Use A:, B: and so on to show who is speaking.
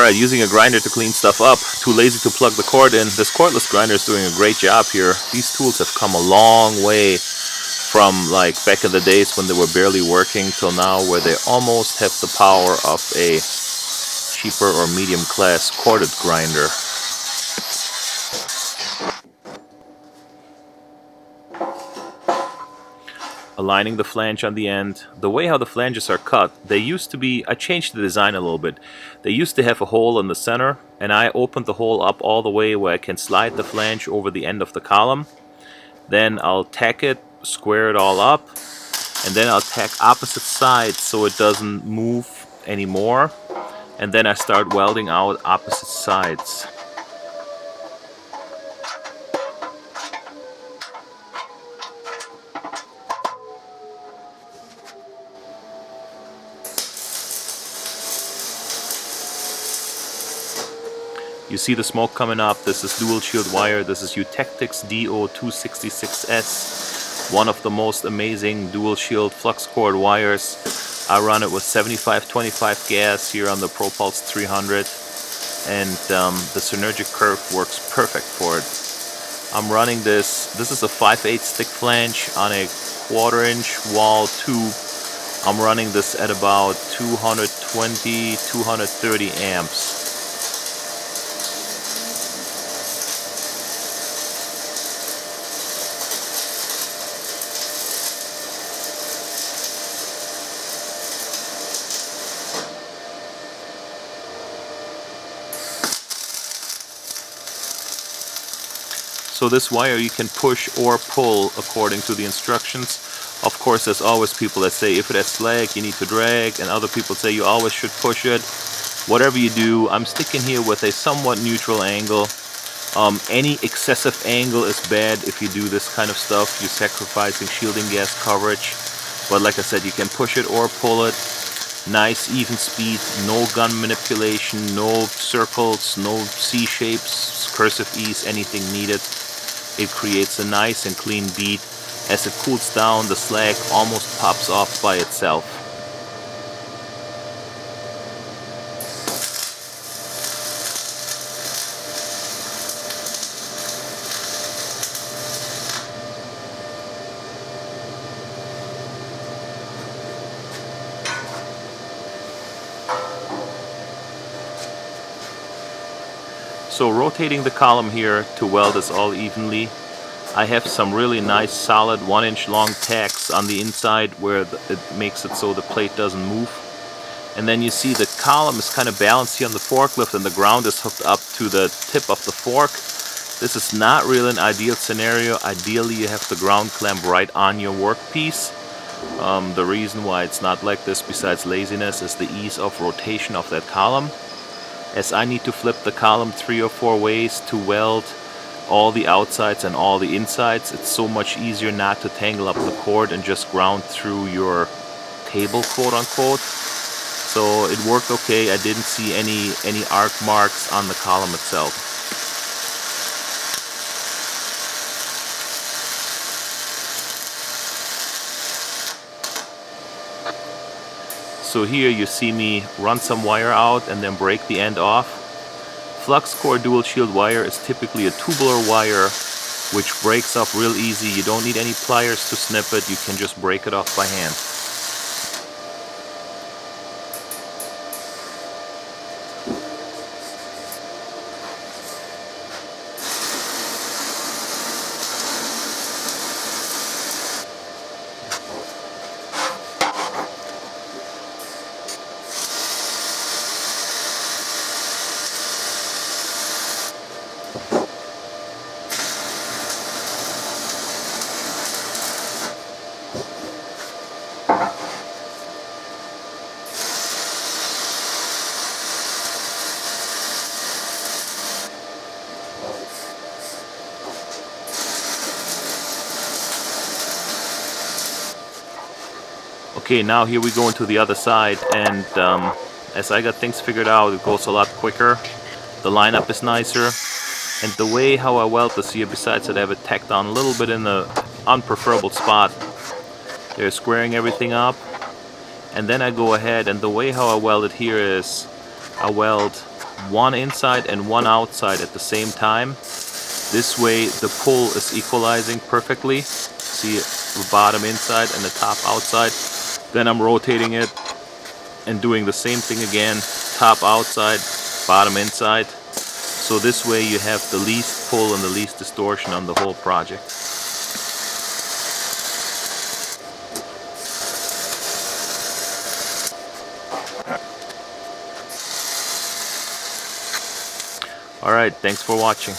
A: Alright, using a grinder to clean stuff up. Too lazy to plug the cord in. This cordless grinder is doing a great job here. These tools have come a long way from like back in the days when they were barely working till now where they almost have the power of a cheaper or medium class corded grinder. Aligning the flange on the end. The way how the flanges are cut, they used to be, I changed the design a little bit. They used to have a hole in the center, and I opened the hole up all the way where I can slide the flange over the end of the column. Then I'll tack it, square it all up, and then I'll tack opposite sides so it doesn't move anymore. And then I start welding out opposite sides. You see the smoke coming up. This is dual shield wire. This is Utectix DO266S, one of the most amazing dual shield flux cord wires. I run it with 75-25 gas here on the Pro Pulse 300, and the synergic curve works perfect for it. I'm running this. This is a 5/8 stick flange on a 1/4-inch wall tube. I'm running this at about 220-230 amps. So this wire you can push or pull according to the instructions. Of course, there's always people that say if it has slack you need to drag, and other people say you always should push it. Whatever you do, I'm sticking here with a somewhat neutral angle. Any excessive angle is bad if you do this kind of stuff. You're sacrificing shielding gas coverage. But like I said, you can push it or pull it. Nice even speed, no gun manipulation, no circles, no C shapes, cursive E's, anything needed. It creates a nice and clean bead. As it cools down, the slag almost pops off by itself. So rotating the column here to weld this all evenly. I have some really nice solid 1-inch long tacks on the inside where it makes it so the plate doesn't move. And then you see the column is kind of balanced here on the forklift and the ground is hooked up to the tip of the fork. This is not really an ideal scenario. Ideally you have the ground clamp right on your workpiece. The reason why it's not like this, besides laziness, is the ease of rotation of that column. As I need to flip the column 3 or 4 ways to weld all the outsides and all the insides, it's so much easier not to tangle up the cord and just ground through your table, quote unquote. So it worked okay. I didn't see any arc marks on the column itself. So here you see me run some wire out and then break the end off. Flux core dual shield wire is typically a tubular wire which breaks off real easy. You don't need any pliers to snip it, you can just break it off by hand. Okay, now here we go into the other side, and as I got things figured out, it goes a lot quicker. The lineup is nicer, and the way how I weld this here, besides that I have it tacked on a little bit in the unpreferable spot, they're squaring everything up, and then I go ahead, and the way how I weld it here is I weld one inside and one outside at the same time. This way the pull is equalizing perfectly. See the bottom inside and the top outside. Then I'm rotating it and doing the same thing again, top outside, bottom inside. So this way you have the least pull and the least distortion on the whole project. Alright, thanks for watching.